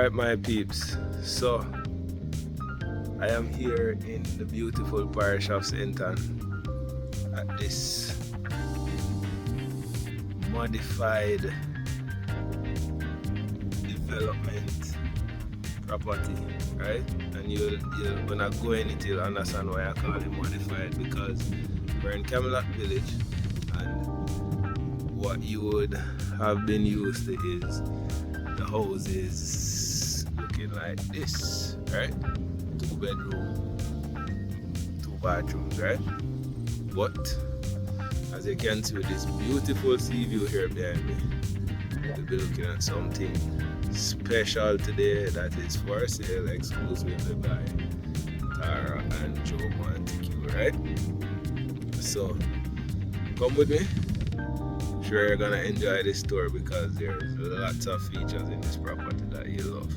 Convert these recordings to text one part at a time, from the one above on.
Alright, my peeps, so I am here in the beautiful parish of St. Ann at this modified development property, right? And you're gonna go in it, you'll understand why I call it modified, because we're in Camelot Village, and what you would have been used to is the houses looking like this, right? 2 bedroom, 2 bathrooms, right? But as you can see with this beautiful sea view here behind me, we'll be looking at something special today that is for sale exclusively by Tara and Joe Montague, right? So come with me. Sure, you're gonna enjoy this tour because there's lots of features in this property that you love.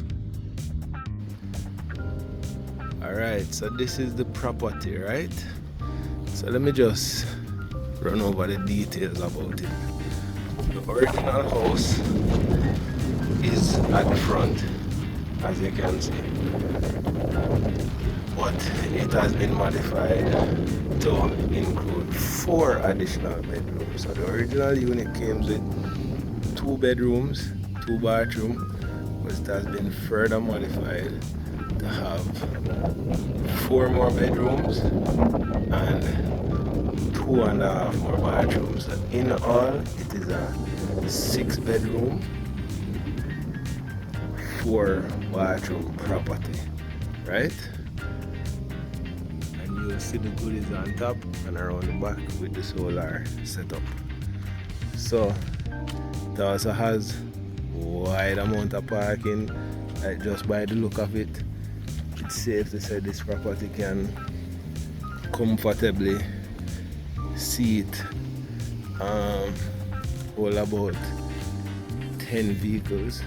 Alright, so this is the property, right? So let me just run over the details about it. The original house is at the front, as you can see, but it has been modified to include 4 additional bedrooms. So the original unit came with 2 bedrooms, 2 bathrooms, but it has been further modified to have 4 more bedrooms and 2.5 more bathrooms. So in all, it is a 6 bedroom, 4 bathroom property, right? You'll see the goodies on top and around the back with the solar setup. So it also has wide amount of parking. Like, just by the look of it, it's safe to say this property can comfortably seat hold about 10 vehicles.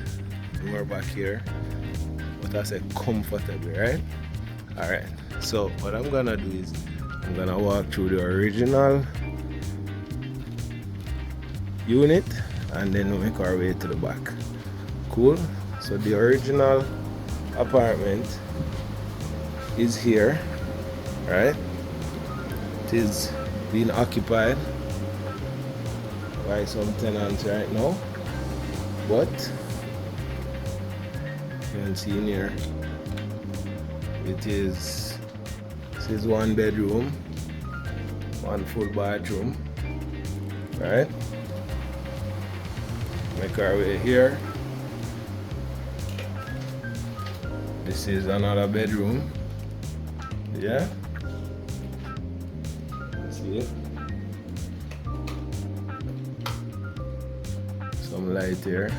We're back here, but I say comfortably, right? Alright, so what I'm gonna do is I'm gonna walk through the original unit and then we'll make our way to the back. Cool? So the original apartment is here, right? It is being occupied by some tenants right now, but you can see in here this is 1 bedroom, 1 full bathroom, right? Make our way here. This is another bedroom, yeah, see it? Some light here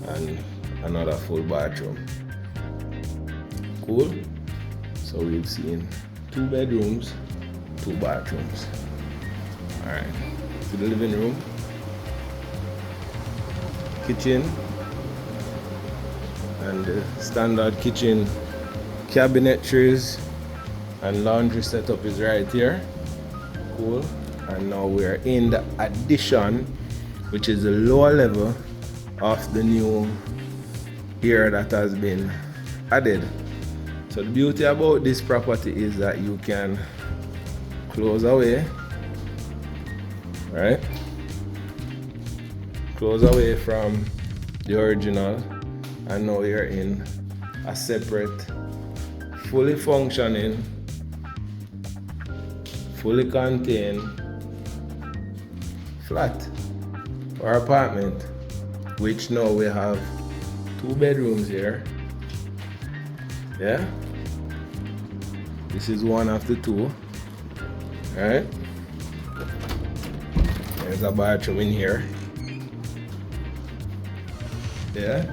and another full bathroom. Cool. So we've seen 2 bedrooms, 2 bathrooms. Alright, to the living room, kitchen, and the standard kitchen cabinetries and laundry setup is right here. Cool. And now we're in the addition, which is the lower level of the new area that has been added. So the beauty about this property is that you can close away, right? Close away from the original, and now you're in a separate, fully functioning, fully contained flat or apartment, which now we have 2 bedrooms here. Yeah, this is 1 of the 2, right? There's a bathroom in here, yeah.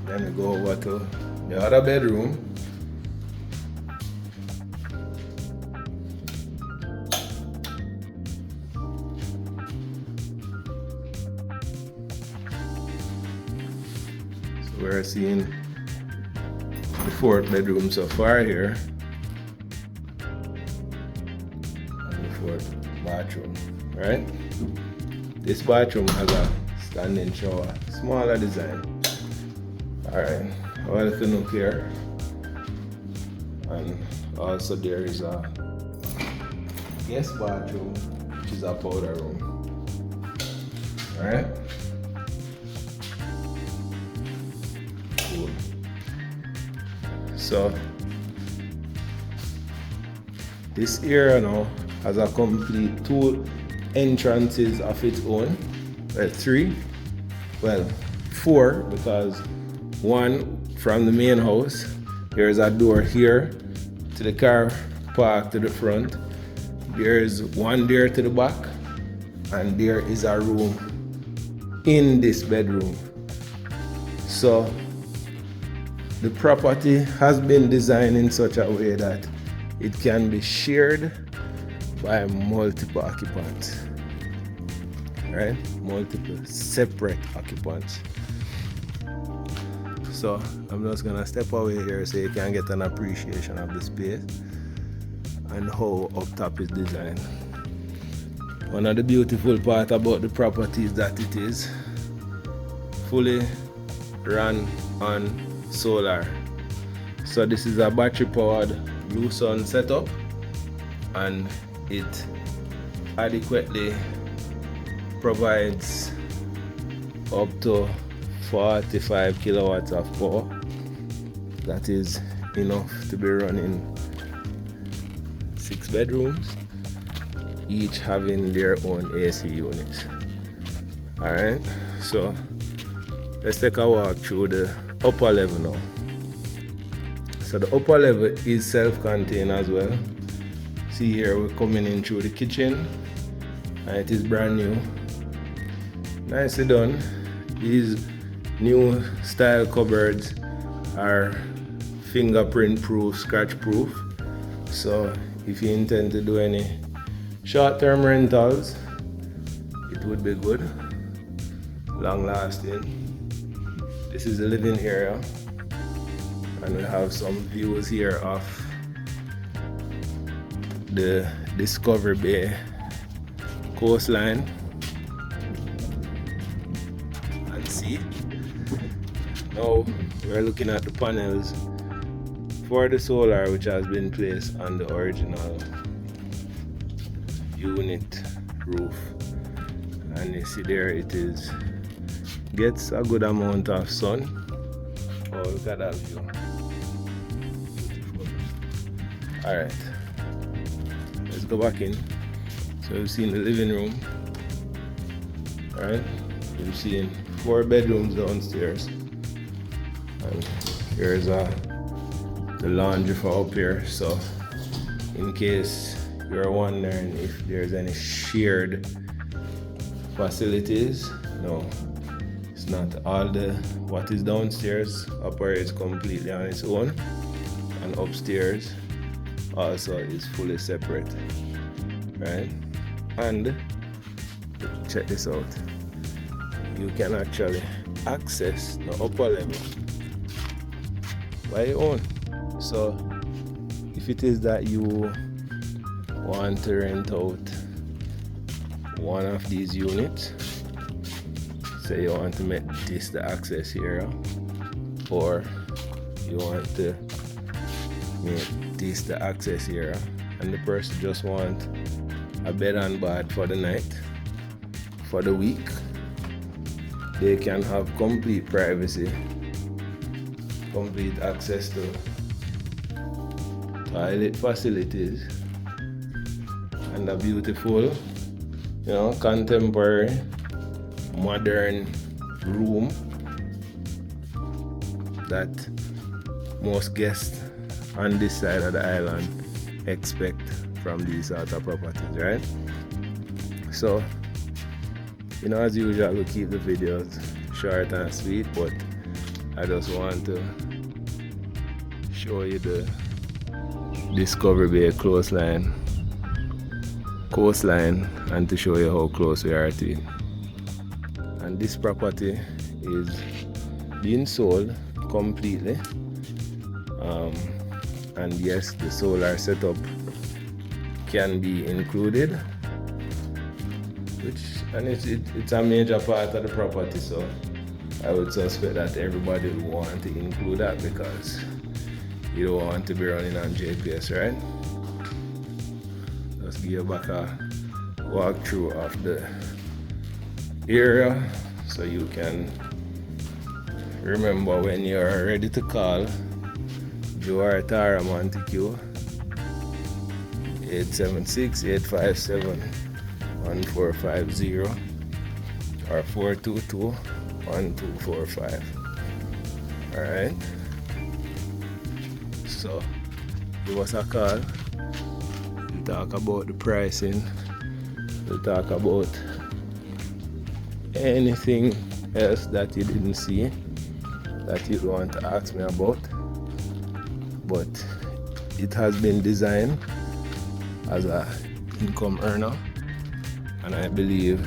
Then we go over to the other bedroom. So we're seeing the 4th bedroom so far here, and the 4th bathroom, right? This bathroom has a standing shower smaller design. Alright, well, you can look here, and also there is a guest bathroom, which is a powder room. Alright, cool. So this area now has a complete 2 entrances of its own. Well, 3, well 4, because one from the main house. There's a door here to the car park to the front. There's one there to the back, and there is a room in this bedroom. So the property has been designed in such a way that it can be shared by multiple occupants, right? Multiple separate occupants. So I'm just gonna step away here so you can get an appreciation of the space and how up top is designed. One of the beautiful part about the property is that it is fully run on solar. So this is a battery powered Blue Sun setup, and it adequately provides up to 45 kilowatts of power. That is enough to be running 6 bedrooms, each having their own AC units. Alright, so let's take a walk through the upper level now. So the upper level is self-contained as well. See here, we're coming in through the kitchen, and it is brand new, nicely done. These new style cupboards are fingerprint proof, scratch proof. So if you intend to do any short-term rentals, it would be good, long lasting. This is the living area, and we have some views here of the Discovery Bay coastline and sea. Now we're looking at the panels for the solar, which has been placed on the original unit roof, and you see there it is gets a good amount of sun. Oh, look at that view. Alright, let's go back in. So you've seen the living room. Alright, you've seen 4 bedrooms downstairs, and here's the laundry for up here. So in case you're wondering if there's any shared facilities, no, it's not. All the what is downstairs operates completely on its own, and upstairs also is fully separate, right? And check this out, you can actually access the upper level by your own. So if it is that you want to rent out one of these units, say you want to make this the access area, or you want to make this the access area, and the person just want a bed and bath for the night, for the week, they can have complete privacy, complete access to toilet facilities, and a beautiful, contemporary, modern room that most guests on this side of the island expect from these sort of properties, right? So, as usual, we keep the videos short and sweet, but I just want to show you the Discovery Bay coastline, and to show you how close we are to it. And this property is being sold completely, and yes, the solar setup can be included, it's a major part of the property. So I would suspect that everybody would want to include that because you don't want to be running on GPS, right? Just give you back a walkthrough of the area so you can remember when you're ready to call Joar Tara Montague 876-857-1450 or 422-1245. Alright, so give us a call. We'll talk about the pricing, we'll talk about anything else that you didn't see that you want to ask me about. But it has been designed as a income earner, and I believe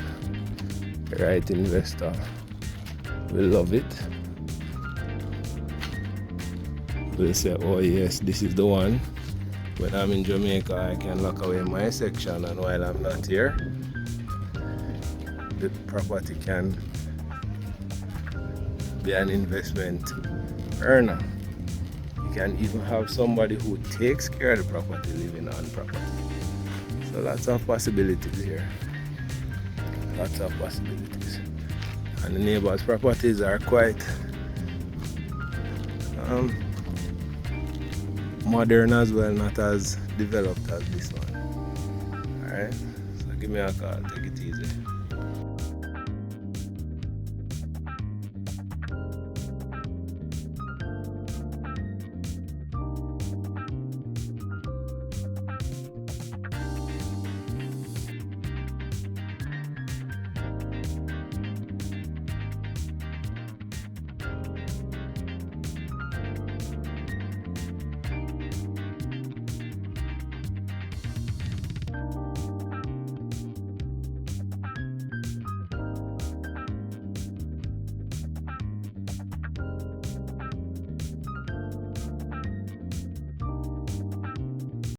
the right investor will love it. Will say, oh yes, this is the one. When I'm in Jamaica, I can lock away my section, and while I'm not here, the property can be an investment earner. You can even have somebody who takes care of the property living on property. So lots of possibilities here. Lots of possibilities. And the neighbors' properties are quite modern as well, not as developed as this one. Alright, so give me a call, take it easy.